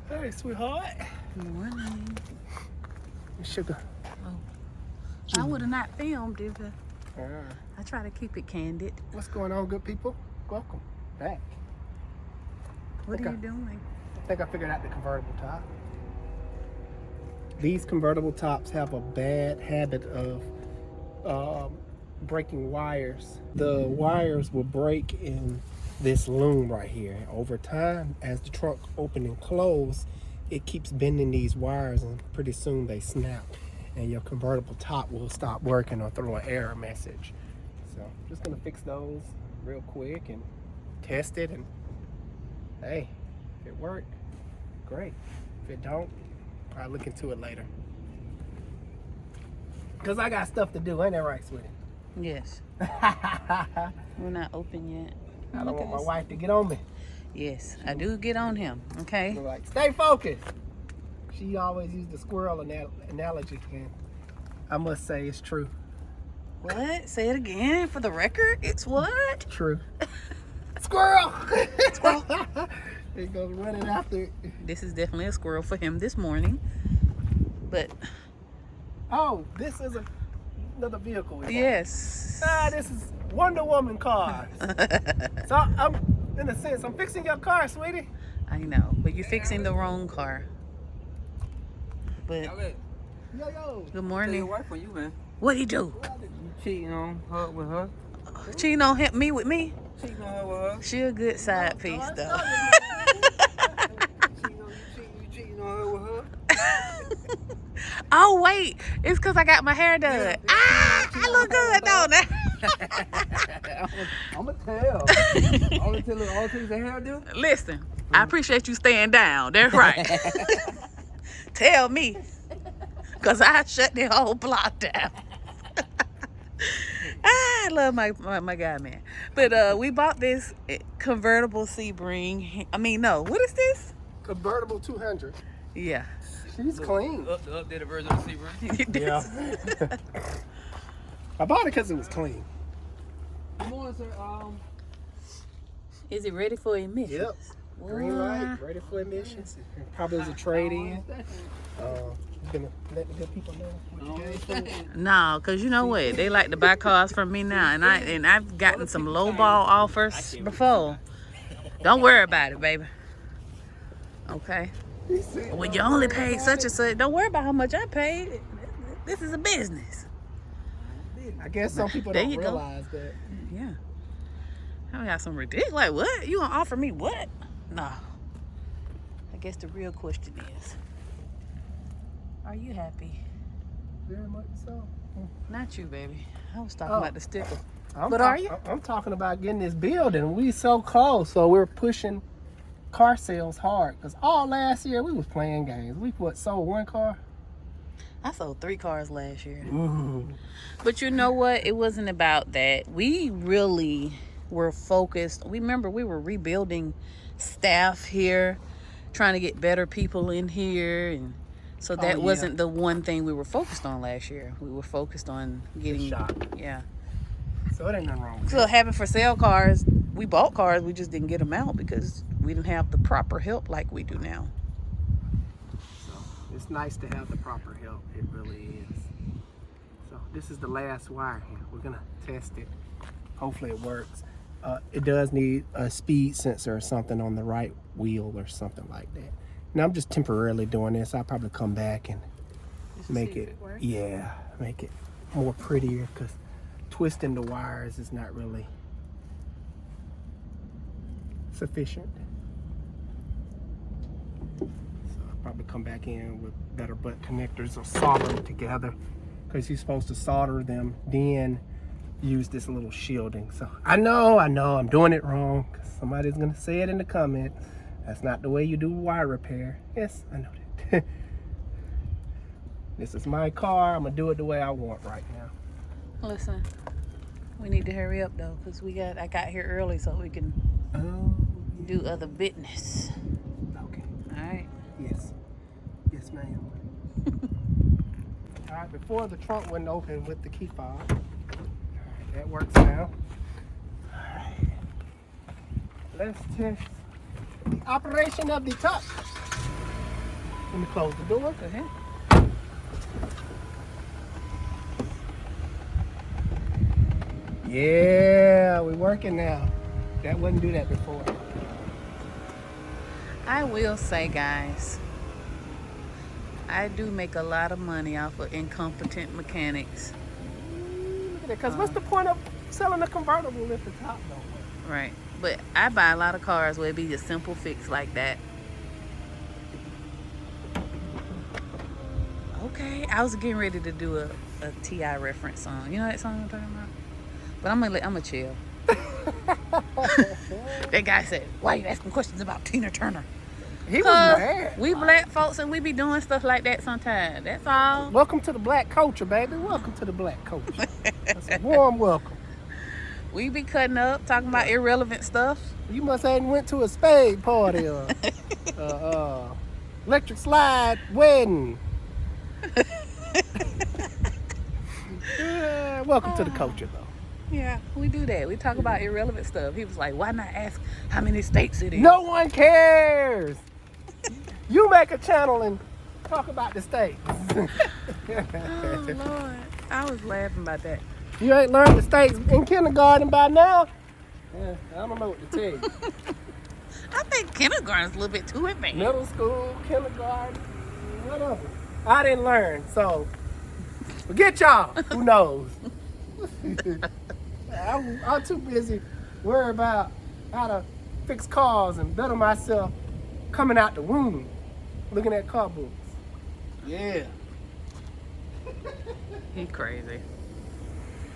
Hey, sweetheart. Good morning. Sugar. Oh, I would have not filmed if Uh, I try to keep it candid. what's going on, good people? Welcome back. What are you doing? I think I figured out the convertible top. These convertible tops have a bad habit of breaking wires. The wires will break in this loom right here. Over time, as the trunk open and close, it keeps bending these wires, and pretty soon they snap, and your convertible top will stop working or throw an error message. So I'm just gonna fix those real quick and test it, and hey, if it worked, great. If it don't, probably look into it later. Cause I got stuff to do, ain't that right, sweetie? Yes. We're not open yet. I don't want my wife to get on me. Yes, I do get on him. Okay. I'm like, stay focused. She always used the squirrel analogy, and I must say it's true. What? Say it again for the record. It's what? True. Squirrel! Squirrel. He goes running after it. This is definitely a squirrel for him this morning. But Oh, this is another vehicle. yes. This is Wonder Woman cars. So I'm, in a sense, I'm fixing your car, sweetie. I know, but you're fixing the wrong car. But Yo. good Tell your morning. wife on you, man. What'd he do? You cheating on her with her? Cheating on him, me with me? Cheating on her with her? She a good side piece though. You cheating on her with her? Oh wait, it's cause I got my hair done. I look good, don't I? I'm gonna tell. I'm gonna tell her all things that hair do. Listen, I appreciate you staying down. That's right. Tell me, cause I shut the whole block down. I love my guy, man. But we bought this convertible Sebring. I mean, no, what is this? Convertible 200. Yeah. She's clean. The updated version of Sebring. Yeah. I bought it because it was clean. Good morning, sir. Is it ready for emissions? Yep. Green light, ready for emissions. Probably was a trade-in. Gonna let the good people know what you gave. No, cause you know what? They like to buy cars from me now, and I've gotten some lowball offers before. Don't worry about it, baby. Okay. When you only paid such and such, don't worry about how much I paid. This is a business. I guess some people There don't you go. realize that. Yeah. I got some ridiculous. Like what? You gonna offer me what? No. I guess the real question is, are you happy? Very much so. Not you, baby. I was talking Oh. about the sticker. I'm But are you? I'm talking about getting this building. We so close, so we're pushing car sales hard. Cause all last year we was playing games. We sold one car. I sold 3 cars last year. Ooh. But you know what? It wasn't about that. We really were focused. We remember we were rebuilding staff here, trying to get better people in here, and so that yeah. wasn't the one thing we were focused on last year. We were focused on getting shop. Yeah. So it ain't nothing wrong with So having for sale cars, we bought cars, we just didn't get them out because we didn't have the proper help like we do now. So it's nice to have the proper help. It really is. So this is the last wire here. We're gonna test it. Hopefully it works. It does need a speed sensor or something on the right wheel or something like that. Now I'm just temporarily doing this. I'll probably come back and make it, make it more prettier, because twisting the wires is not really sufficient. So I'll probably come back in with better butt connectors or solder them together, because you're supposed to solder them, then use this little shielding. So I know I'm doing it wrong, because somebody's gonna say it in the comments. That's not the way you do wire repair. Yes, I know that. This is my car. I'm gonna do it the way I want right now. Listen, we need to hurry up though, because I got here early so we can do other business. Okay. All right. Yes. Yes, ma'am. All right, before the trunk wouldn't open with the key fob. All right, that works now. All right. Let's test the operation of the top. Let me close the door. Go ahead. Yeah, we're working now. That wouldn't do that before. I will say, guys, I do make a lot of money off of incompetent mechanics. Look at that. Because what's the point of selling a convertible if the top don't work? Right. But I buy a lot of cars where it be a simple fix like that. Okay, I was getting ready to do a T.I. reference song. You know that song I'm talking about? But I'm gonna chill. That guy said, "Why are you asking questions about Tina Turner?" He was mad. We black folks and we be doing stuff like that sometimes. That's all. Welcome to the black culture, baby. Welcome to the black culture. That's a warm welcome. We be cutting up, talking about irrelevant stuff. You must have went to a spade party or electric slide wedding. Welcome to the culture, though. Yeah, we do that. We talk about irrelevant stuff. He was like, "Why not ask how many states it is?" No one cares. You make a channel and talk about the states. Oh Lord, I was laughing about that. You ain't learned the states in kindergarten by now? Yeah, I don't know what to tell you. I think kindergarten's a little bit too advanced. Middle school, kindergarten, whatever. I didn't learn, so forget y'all. Who knows? I'm too busy worrying about how to fix cars and better myself coming out the womb, looking at car books. Yeah. He crazy.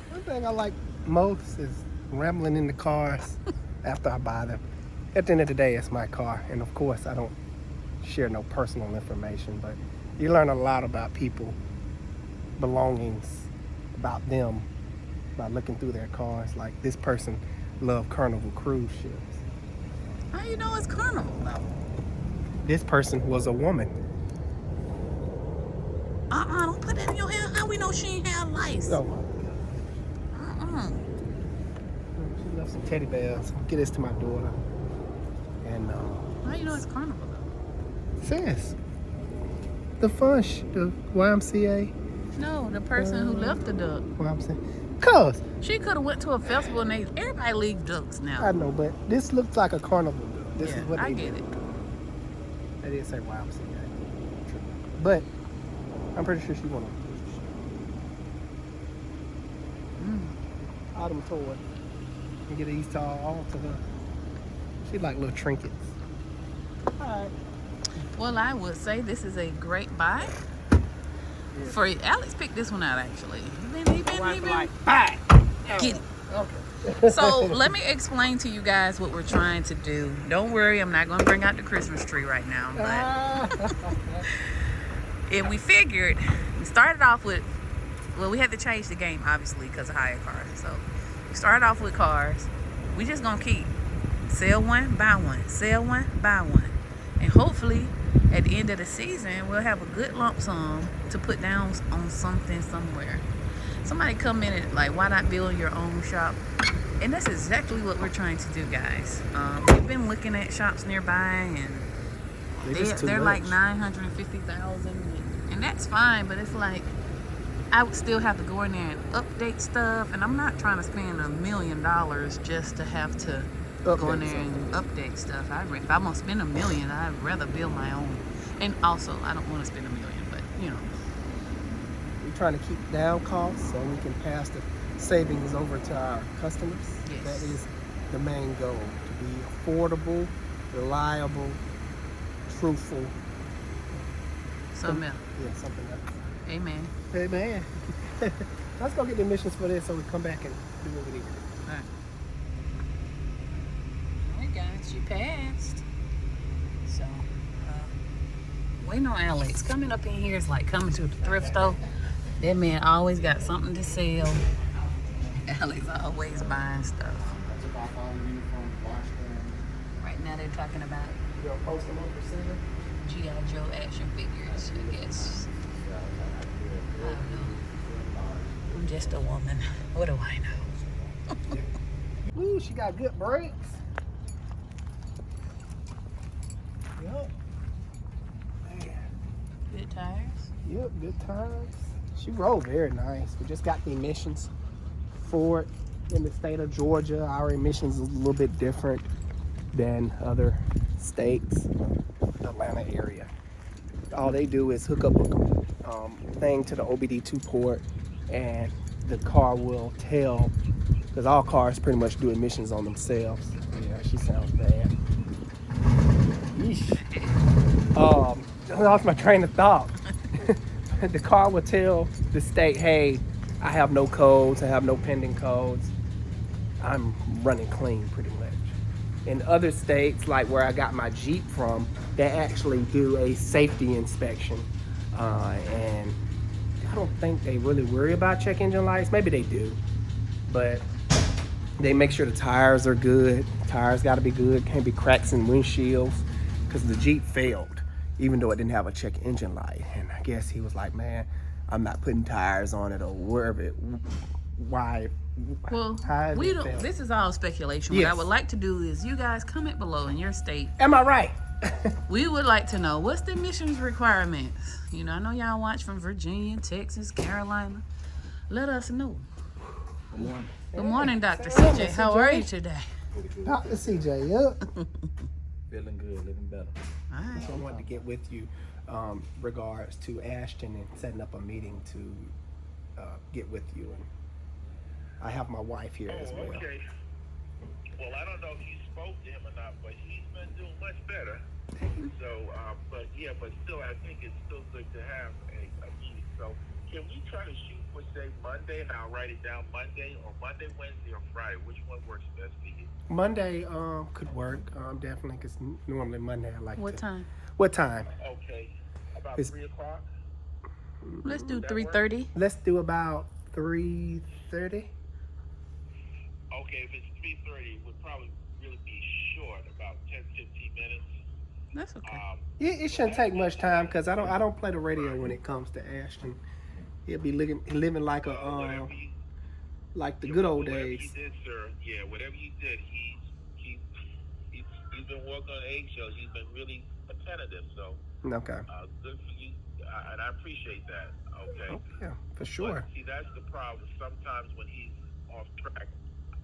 One thing I like most is rambling in the cars after I buy them. At the end of the day, it's my car. And of course, I don't share no personal information, but you learn a lot about people, belongings, about them by looking through their cars. Like this person loved Carnival cruise ships. How you know it's Carnival though? This person was a woman. Don't put that in your hair. How we know she ain't have lice? Oh my God. She left some teddy bears. Get this to my daughter. And How you know it's Carnival though? says the the YMCA. No, the person who left the duck. YMCA. Cause She could have went to a festival and everybody leave ducks now. I know, but this looks like a carnival duck. This is what they I get do. it. They didn't say YMCA. But I'm pretty sure she won Autumn toy and get these all to her. She like little trinkets. Alright. Well, I would say this is a great buy. For Alex picked this one out actually. He been Like, bye. get it. Okay. So let me explain to you guys what we're trying to do. Don't worry, I'm not going to bring out the Christmas tree right now. But if we figured, we started off with, well, we had to change the game obviously because of hire cars. So we started off with cars. We just going to keep sell one, buy one, sell one, buy one, and hopefully at the end of the season we'll have a good lump sum to put down on something somewhere. Somebody come in and like, why not build your own shop? And that's exactly what we're trying to do, guys. We've been looking at shops nearby, and they're like $950,000, and that's fine. But it's like I would still have to go in there and update stuff, and I'm not trying to spend $1 million just to have to go in there and update stuff. If I'm gonna spend $1 million, I'd rather build my own. And also, I don't want to spend $1 million, but you know. We're trying to keep down costs so we can pass the savings over to our customers. Yes. That is the main goal, to be affordable, reliable, truthful. Something else. Yeah, something else. Amen. Hey man, let's go get the emissions for this so we come back and do what we need to do. All right. All right, guys, you passed. So, waiting on Alex. Coming up in here is like coming to the thrift store. That man always got something to sell. Alex always buying stuff. Right now they're talking about You gonna post them on for sale? G.I. Joe action figures, I guess. I don't know. I'm just a woman. What do I know? Ooh, she got good brakes. Yup. Man. tires. Yep, good times. She rode very nice. We just got the emissions for it in the state of Georgia. Our emissions is a little bit different than other states, the Atlanta area. All they do is hook up a thing to the OBD2 port, and the car will tell, because all cars pretty much do emissions on themselves. Yeah, she sounds bad. Yeesh. I lost my train of thought. The car will tell the state, hey, I have no codes, I have no pending codes. I'm running clean pretty much. In other states, like where I got my Jeep from, they actually do a safety inspection. And I don't think they really worry about check engine lights. Maybe they do, but they make sure the tires are good. Tires gotta be good, can't be cracks in windshields, because the Jeep failed, even though it didn't have a check engine light. And I guess he was like, man, I'm not putting tires on it or wherever it, why. Well, how we it don't. failed. This is all speculation. Yes. What I would like to do is you guys comment below in your state. Am I right? We would like to know what's the emissions requirements. You know, I know y'all watch from Virginia, Texas, Carolina. Let us know. Good morning. Good morning, Dr. Hey, CJ. Mr. How are J. you today? Dr. CJ, yep. Feeling good, living better. All right. So I wanted to get with you regards to Ashton and setting up a meeting to get with you. And I have my wife here as well. Okay. Well, I don't know if you spoke to him or not, but he's been doing much better. So, but still, I think it's still good to have a meeting. So, can we try to shoot for, say, Monday, and I'll write it down Monday, or Monday, Wednesday, or Friday? Which one works best for you? Monday could work, definitely, because normally Monday I like What to. time? What time? Okay. About It's- 3 o'clock? Let's do That 3:30. Let's do about 3:30. Okay, if it's 3:30, it would probably really be short, about 10, 15 minutes. That's okay. It shouldn't take much time because I don't play the radio when it comes to Ashton. He'll be living like a Whatever you, like the good old whatever days. you did, sir. Yeah, whatever you did, he's been working on eggshells. He's been really attentive. So Okay. good for you, and I appreciate that. Okay. Oh, yeah, for sure. But, see, that's the problem. Sometimes when he's off track,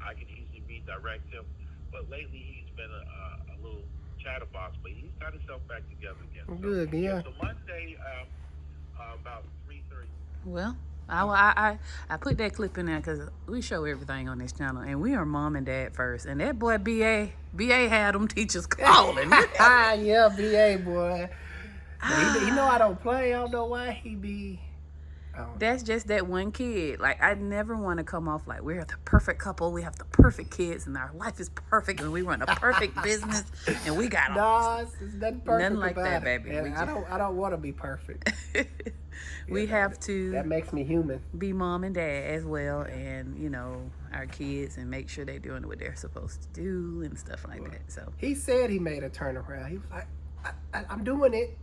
I can easily redirect him. But lately, he's been a little chatterbox, but he's got himself back together again. So, Good, yeah. So Monday, about 3:30. Well, I put that clip in there because we show everything on this channel, and we are mom and dad first. And that boy BA had them teachers calling. Yeah, BA boy. He know I don't play. I don't know why he be. That's just that one kid. Like, I never want to come off like we're the perfect couple. We have the perfect kids, and our life is perfect, and we run a perfect business, and we got Nah, it's nothing perfect Nothing like about that, it. baby. And We I don't want to be perfect. we have to That makes me human. be mom and dad as well, and you know, our kids, and make sure they're doing what they're supposed to do and stuff like that. So He said he made a turnaround. He was like, I'm doing it.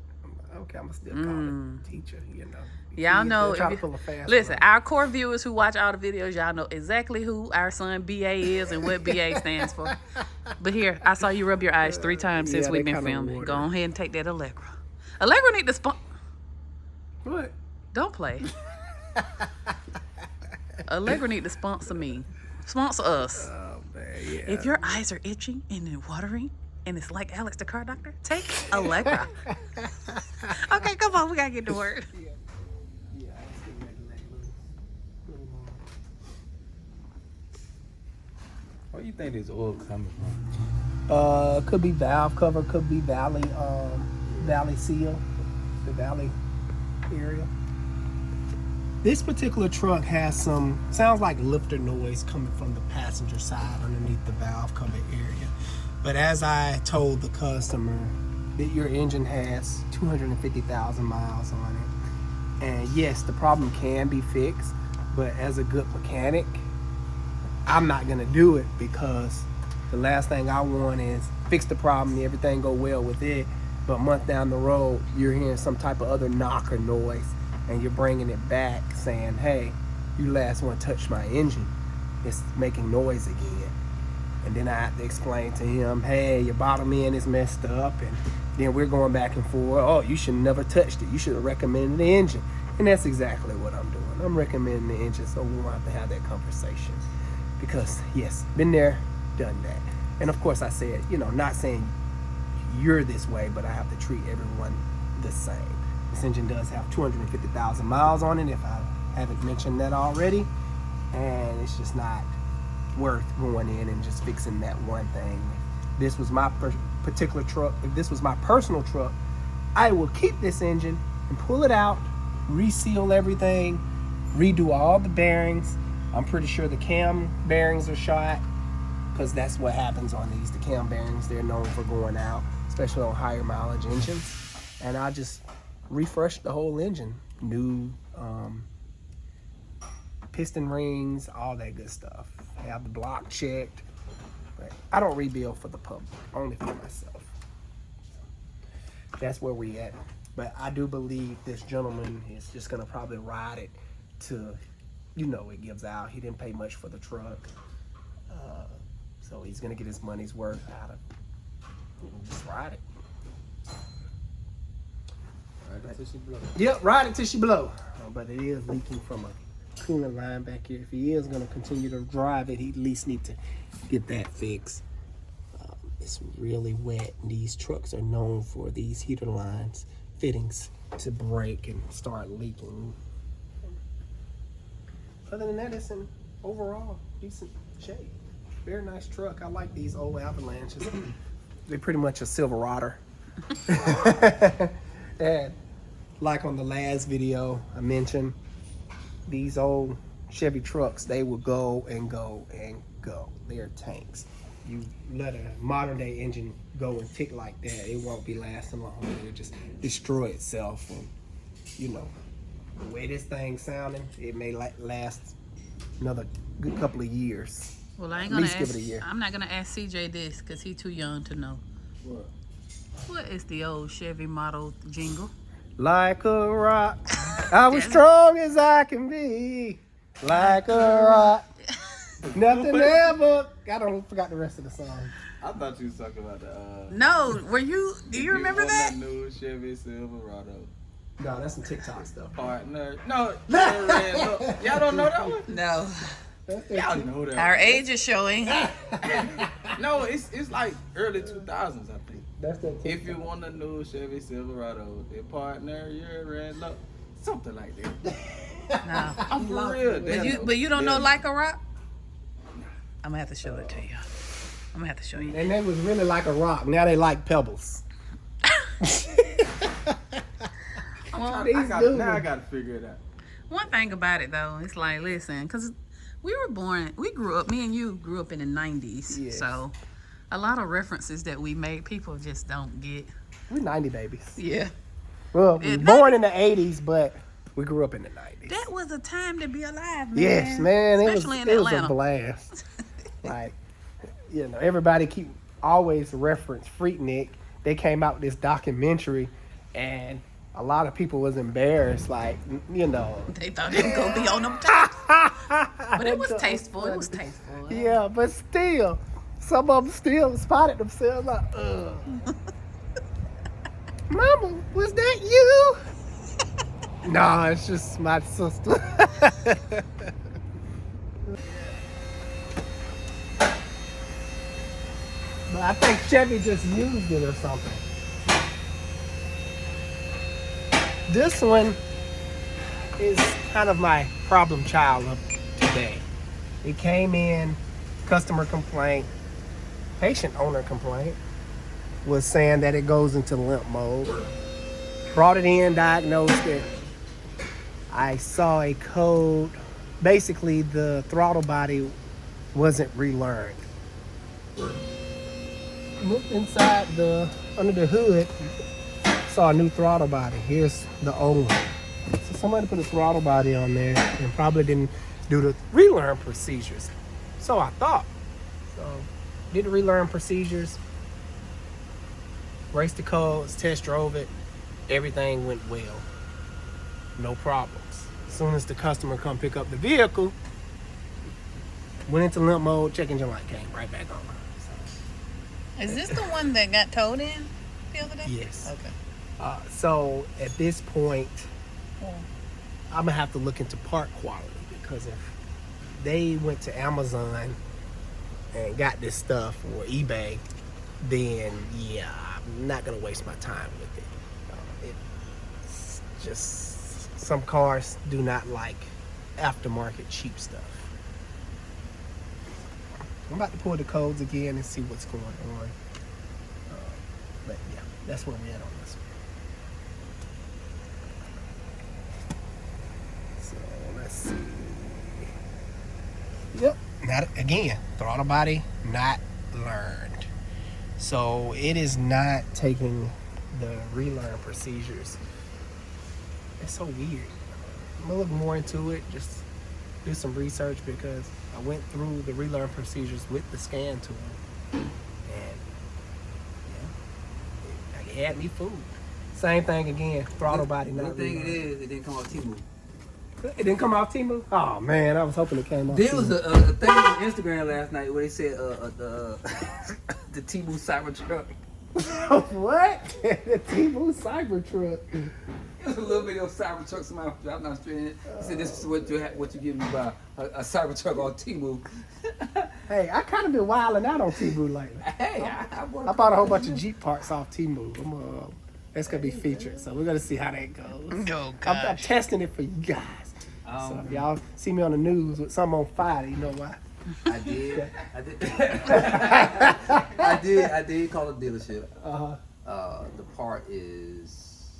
Okay, I'm still calling teacher, you know. y'all Kids, know. they'll try if to you- pull a fast listen, one. our core viewers who watch all the videos, y'all know exactly who our son BA is and what BA stands for. But here, I saw you rub your eyes 3 times since yeah, we've they been kinda filming. water. Go on ahead and take that Allegra. Allegra need to What? don't play. Allegra need to sponsor me. Sponsor us. Oh man, yeah. If your eyes are itching and then watering, and it's like Alex the car doctor, take Allegra. Okay, come on, we gotta get to work. Yeah, I see that little more. Where do you think this oil coming from? Could be valve cover, could be valley seal, the valley area. This particular truck has sounds like lifter noise coming from the passenger side underneath the valve cover area. But as I told the customer, that your engine has 250,000 miles on it. And yes, the problem can be fixed, but as a good mechanic, I'm not gonna do it, because the last thing I want is fix the problem, everything go well with it, but a month down the road, you're hearing some type of other knock or noise, and you're bringing it back saying, hey, you last one touched my engine. It's making noise again. And then I have to explain to him, hey, your bottom end is messed up. And then we're going back and forth. Oh, you should never touched it. You should have recommended the engine. And that's exactly what I'm doing. I'm recommending the engine, so we won't have to have that conversation. Because, yes, been there, done that. And of course I said, you know, not saying you're this way, but I have to treat everyone the same. This engine does have 250,000 miles on it, if I haven't mentioned that already. And it's just not worth going in and just fixing that one thing. If this was my particular truck, if this was my personal truck, I will keep this engine and pull it out, reseal everything, redo all the bearings. I'm pretty sure the cam bearings are shot, because that's what happens on these. The cam bearings, they're known for going out, especially on higher mileage engines. And I just refresh the whole engine. New piston rings, all that good stuff. Have the block checked. But I don't rebuild for the public, only for myself. That's where we at. But I do believe this gentleman is just gonna probably ride it to, you know, it gives out. He didn't pay much for the truck. So he's gonna get his money's worth out of it. Just ride it. Ride it till she blow. Yep, ride it till she blow. But it is leaking from a coolant line back here. If he is gonna continue to drive it, he at least need to get that fixed. It's really wet. These trucks are known for these heater lines, fittings, to break and start leaking. Other than that, it's in overall decent shape. Very nice truck. I like these old Avalanches. They're pretty much a Silverado. And like on the last video I mentioned, these old Chevy trucks, they will go and go and go. They're tanks. You let a modern day engine go and tick like that, it won't be lasting long. It'll just destroy itself. And you know, the way this thing's sounding, it may last another good couple of years. Well, I ain't At gonna least ask. give it a year. I'm not gonna ask CJ this because he's too young to know. What? What is the old Chevy model jingle? Like a rock, I was strong as I can be. Like a rock, nothing ever. I forgot the rest of the song. I thought you was talking about the. No, were you? Do you remember want that? New Chevy Silverado. No, that's some TikTok stuff. Partner. No, y'all don't know that one? No. Y'all know that. Our age is showing. No, it's like early 2000s, I think. That's that TikTok. If you want a new Chevy Silverado, the partner, you're red low. Something like that. No. I'm for real. But you don't know Like a Rock? I'm gonna have to show it to you. I'm gonna have to show you. And they was really like a rock. Now they like pebbles. Now I gotta figure it out. One thing about it though, it's like, listen, because we grew up, me and you grew up in the 90s. Yes. So a lot of references that we made, people just don't get. We're 90 babies. Yeah. Well, we were born in the 80s, but we grew up in the 90s. That was a time to be alive, man. Yes, man. Especially in it was Atlanta. a blast. Like, you know, everybody always reference Freaknik. They came out with this documentary, and a lot of people was embarrassed, like, you know. They thought it was going to be on them top. But it was tasteful. It was tasteful. Yeah, but still, some of them still spotted themselves like, ugh. Mama, was that you? No, it's just my sister. But I think Chevy just used it or something. This one is kind of my problem child of today. It came in, customer complaint, patient owner complaint, was saying that it goes into limp mode. Brought it in, diagnosed it. I saw a code. Basically, the throttle body wasn't relearned. Looked inside under the hood, saw a new throttle body. Here's the old one. So somebody put a throttle body on there and probably didn't do the relearn procedures. So I thought. So did the relearn procedures, raced the codes, test drove it. Everything went well. No problems. As soon as the customer come pick up the vehicle, Went into limp mode, check engine light came right back on. Is this the one that got towed in the other day? Yes. Okay. So at this point, Oh. I'm gonna have to look into part quality, because if they went to Amazon and got this stuff or eBay, then yeah, I'm not gonna waste my time with it. It's just some cars do not like aftermarket cheap stuff. I'm about to pull the codes again and see what's going on. But yeah, that's where we're at on this one. So let's see. Yep, not again. Throttle body not learned. So it is not taking the relearn procedures. It's so weird. I'm gonna look more into it. Just do some research, because I went through the relearn procedures with the scan tool, and yeah, it had me fooled. Same thing again. Throttle body not. Good thing it relearned. is, it didn't come off T-Move. It didn't come off Temu? Oh man, I was hoping it came off. There was Temu. a thing on Instagram last night where they said the T-Move Cybertruck. What? The Temu Cybertruck. It was a little video of Cybertruck. Somebody was driving down the street. And he said, "This is what you give me by a Cybertruck on T-Move." Hey, I kind of been wilding out on Temu lately. Hey, I bought a whole bunch of Jeep parts off Temu. That's gonna be featured, so we're gonna see how that goes. Oh, I'm gosh. testing it for you guys. So if y'all see me on the news with something on fire, you know why. I did. I did call the dealership. The part is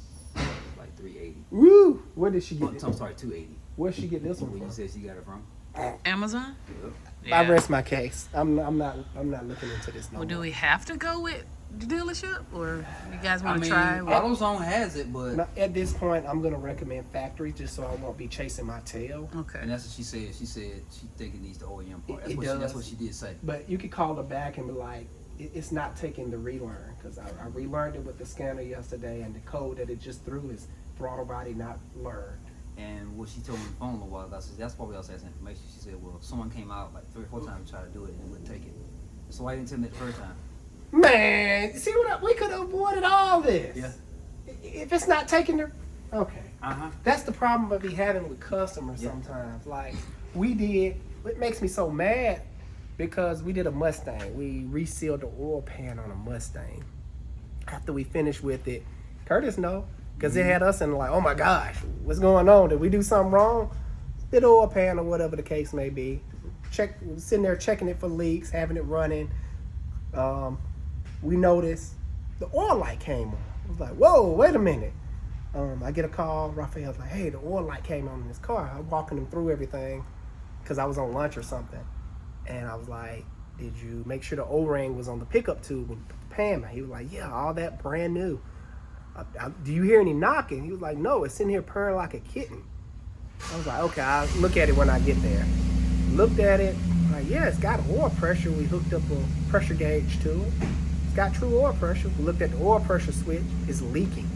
like $380. Woo! Where did she get I'm it? sorry, $280. Where'd she get this one Where you from? said she got it from? Amazon? I rest my case. I'm not looking into this no Well, do more. we have to go with the dealership, or you guys I want to mean, try? With... AutoZone has it, but Now, at this point, I'm gonna recommend factory, just so I won't be chasing my tail. Okay. and that's what she said. She said she think it needs the OEM part. It That's does. what she did say. But you could call her back and be like, it's not taking the relearn, because I relearned it with the scanner yesterday, and the code that it just threw is throttle body not learned. And what she told me on the phone a little while ago, I said, that's probably else has information. She said, well, someone came out like 3 or 4 times to try to do it and wouldn't take it. So why didn't tell me the first time? Man, see what we could have avoided all this. Yeah. If it's not taking the, okay. Uh-huh. That's the problem I be having with customers Yeah. sometimes. Like we did, it makes me so mad because we did a Mustang. We resealed the oil pan on a Mustang. After we finished with it, Curtis know, because it had us in like, oh my gosh, what's going on? Did we do something wrong? Did oil pan or whatever the case may be. Sitting there checking it for leaks, having it running. We noticed the oil light came on. I was like, whoa, wait a minute. I get a call. Raphael's like, hey, the oil light came on in this car. I'm walking him through everything because I was on lunch or something. And I was like, did you make sure the O-ring was on the pickup tube and put the pan? He was like, yeah, all that brand new. Do you hear any knocking? He was like, no, it's in here purring like a kitten. I was like, okay, I'll look at it when I get there. Looked at it. Like, yeah, it's got oil pressure. We hooked up a pressure gauge to it. It's got true oil pressure. We looked at the oil pressure switch. It's leaking.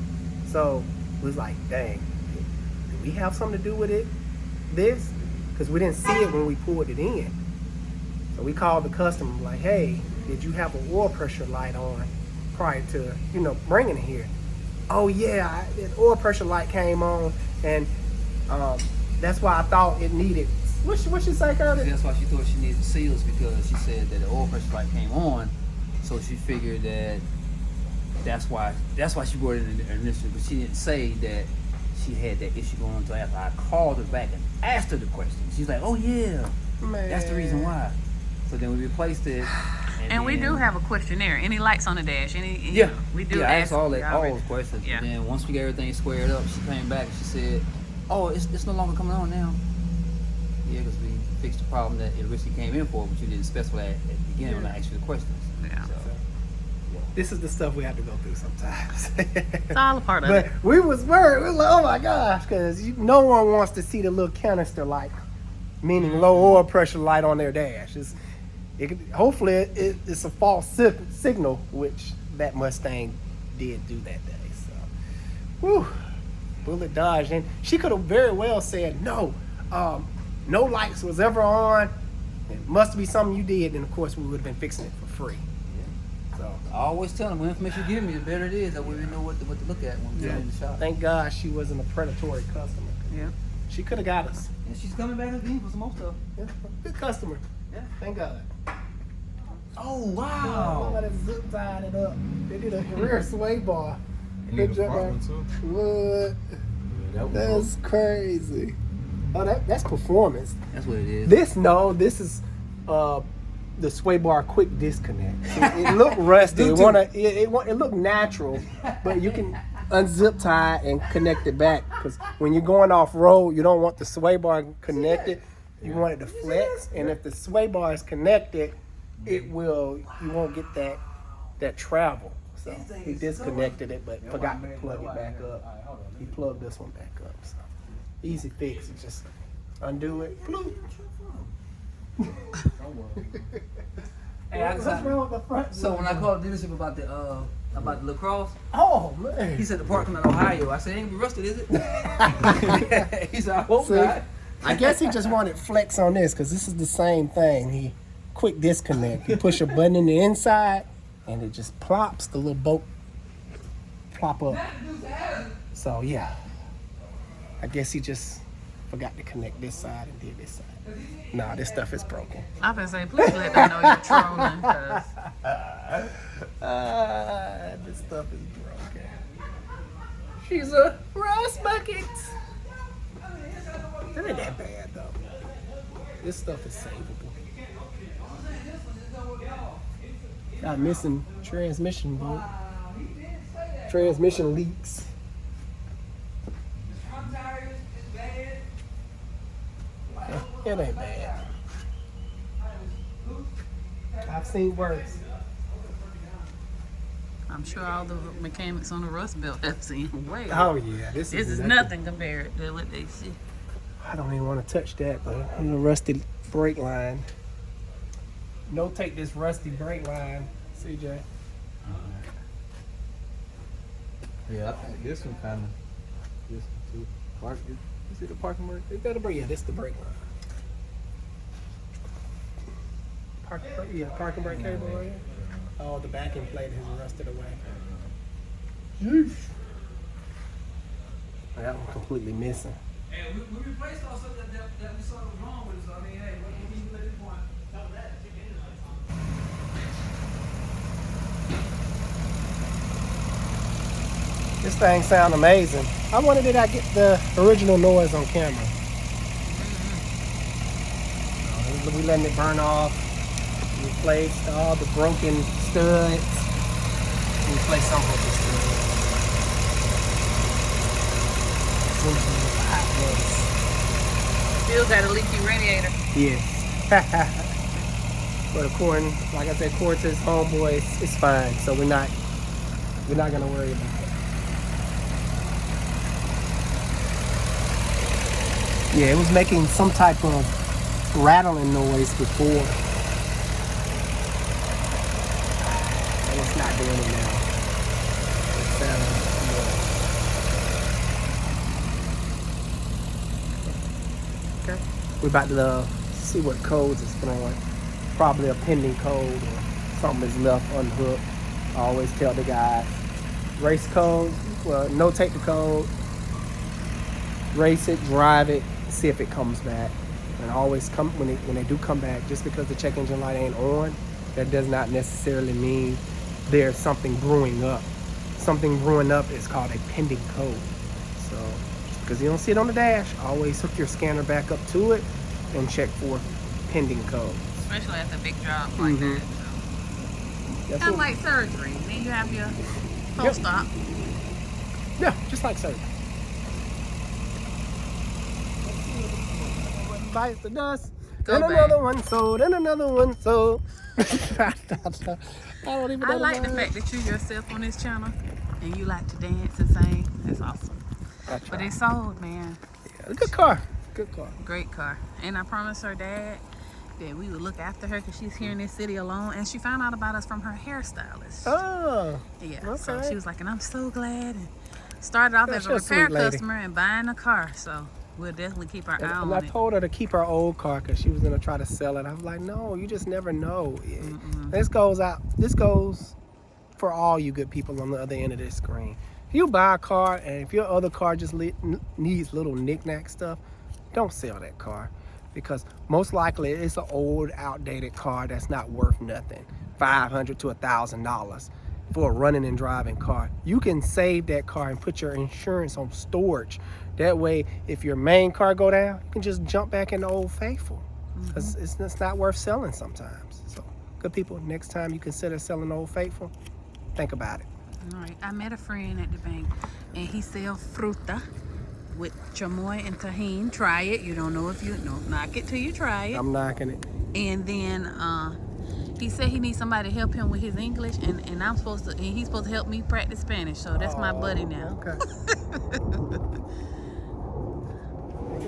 So it was like, dang, do we have something to do with it? This? Because we didn't see it when we pulled it in. So we called the customer like, hey, did you have an oil pressure light on prior to, bringing it here? Oh yeah, the oil pressure light came on, and that's why I thought it needed. What she say, Curtis? That's why she thought she needed seals, because she said that the oil pressure light came on, so she figured that that's why she brought it in initially, but she didn't say that she had that issue going on until after I called her back and asked her the question. She's like, oh yeah, Man. that's the reason why. So then we replaced it. And we do have a questionnaire. Any lights on the dash? Yeah, we do. Yeah, I asked all we those questions. Yeah. And then once we got everything squared up, she came back and she said, "Oh, it's no longer coming on now." Yeah, because we fixed the problem that it originally came in for, but you didn't specify at the beginning when I asked you the questions. Yeah. So, This is the stuff we have to go through sometimes. It's all a part of But it. we was worried. We was like, oh my gosh, because no one wants to see the little canister light, meaning low oil pressure light on their dash. Hopefully it's a false signal, which that Mustang did do that day. So, whew, bullet dodged. And she could have very well said, no lights was ever on. It must be something you did, and of course we would have been fixing it for free. So I always tell them, the information you give me, the better it is. That way we know what to look at when we're in the shop. thank God she wasn't a predatory customer. Yeah. She could have got us. And she's coming back again for some more stuff. Yeah, good customer. Yeah. Thank God. Oh, Wow. wow. They zip tied it up. They did a rear sway bar. And Good the job. front one, too. What? That was That's crazy. Oh, that's performance. That's what it is. This is the sway bar quick disconnect. It looked rusty. It looked natural, but you can unzip tie and connect it back. Because when you're going off road, you don't want the sway bar connected. You want it to flex, and if the sway bar is connected, you won't get that travel. So he disconnected it, but forgot to plug it back up. He plugged this one back up. So easy fix. You just undo it. Bloop. Hey, What's wrong with the front? So when I called the dealership about the lacrosse, Oh man. he said the parking lot Ohio. I said, ain't gonna be rusted, is it? He said, I hope See, not. I guess he just wanted flex on this because this is the same thing. He quick disconnect. You push a button in the inside and it just plops, the little bolt plop up. So yeah, I guess he just forgot to connect this side and did this side. Nah, this stuff is broken. I been saying, please let them know you're trolling, cause This stuff is broken. She's a rust bucket. That ain't that bad though. This stuff is savable. Got missing transmission bolt. Transmission leaks. It ain't bad. I've seen worse. I'm sure all the mechanics on the Rust Belt have seen way. Oh yeah, this This is nothing compared to what they see. I don't even want to touch that, but on the rusty brake line. Notate this rusty brake line, CJ. Yeah, I think this one kind of. This one too. Parking. Is it the parking brake? Is that a brake? Yeah, this the brake line. Parking brake cable right here. Oh, the backing plate has rusted away. Yeesh. That one completely missing. And we replaced all stuff that we saw was wrong with it. So I mean, hey, what can you let this point? Tell that. This thing sound amazing. I wonder did I get the original noise on camera? So we letting it burn off. Replaced all the broken studs. Replaced some broken studs. Still got a leaky radiator. Yeah. But according, like I said, according to his homeboy, it's fine. So we're not gonna worry about it. Yeah, it was making some type of rattling noise before. And it's not doing it now. It sounds more. Okay. We're about to see what codes it's throwing. Probably a pending code or something is left unhooked. I always tell the guy, race code, well, notate the code, race it, drive it, see if it comes back. And always come when they do come back, just because the check engine light ain't on, that does not necessarily mean there's something brewing up. Something brewing up is called a pending code. So, because you don't see it on the dash, always hook your scanner back up to it and check for pending code. Especially after a big drop like that. That's Kind of what- like surgery. Then you have your post-op. Yeah, just like surgery. Bites the dust. Go And back. another one sold, and another one sold. I don't even know I like the words. fact that you yourself on this channel and you like to dance and sing. That's awesome. I try. But it's sold, man. Yeah, good car. Good car. Great car. And I promised her dad that we would look after her because she's here in this city alone. And she found out about us from her hairstylist. Oh, Yeah. So okay. she was like, and I'm so glad. And started off Yeah, as she's a a sweet repair lady. customer and buying a car. So We'll definitely keep our eye And on I it. told her to keep her old car because she was gonna try to sell it. I was like, no, you just never know. This goes out. This goes for all you good people on the other end of this screen. If you buy a car and if your other car just needs little knick-knack stuff, don't sell that car, because most likely it's an old, outdated car that's not worth nothing. $500 to $1,000 for a running and driving car. You can save that car and put your insurance on storage. That way, if your main car go down, you can just jump back in the Old Faithful, because it's not worth selling sometimes. So, good people, next time you consider selling Old Faithful, think about it. All right. I met a friend at the bank, and he sells fruta with chamoy and tahini. Try it. You don't know if you know. Knock it till you try it. I'm knocking it. And then he said he needs somebody to help him with his English, and he's supposed to help me practice Spanish. So that's my buddy now. Okay.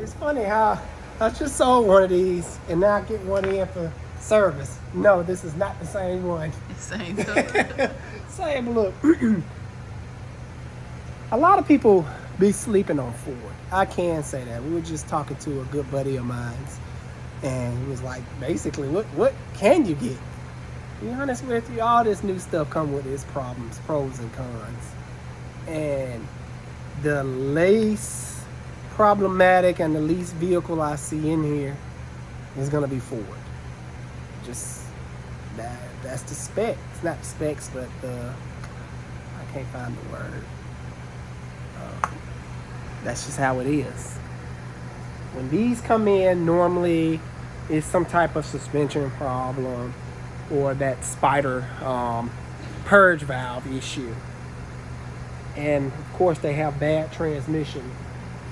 It's funny how I just sold one of these and now I get one in for service. No, this is not the same one. Same stuff. Same look. A lot of people be sleeping on Ford. I can say that. We were just talking to a good buddy of mine, and he was like, basically, what can you get? To be honest with you, all this new stuff come with its problems, pros and cons. And the least problematic and the least vehicle I see in here is gonna be Ford. Just that's the spec. It's not the specs, but I can't find the word. That's just how it is. When these come in, normally it's some type of suspension problem or that spider purge valve issue. And of course they have bad transmission.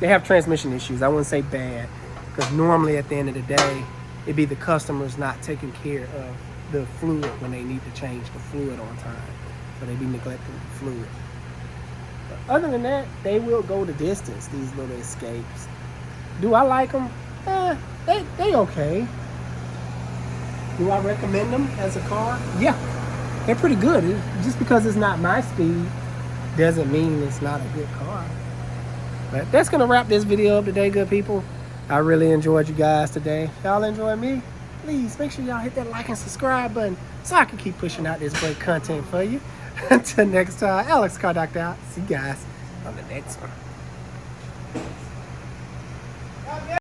They have transmission issues. I wouldn't say bad, because normally at the end of the day, it'd be the customers not taking care of the fluid when they need to change the fluid on time. So they be neglecting the fluid. But other than that, they will go the distance, these little Escapes. Do I like them? They okay. Do I recommend them as a car? Yeah, they're pretty good. Just because it's not my speed doesn't mean it's not a good car. But that's going to wrap this video up today, good people. I really enjoyed you guys today. Y'all enjoy me? Please make sure y'all hit that like and subscribe button so I can keep pushing out this great content for you. Until next time, Alex Car Doctor out. See you guys on the next one.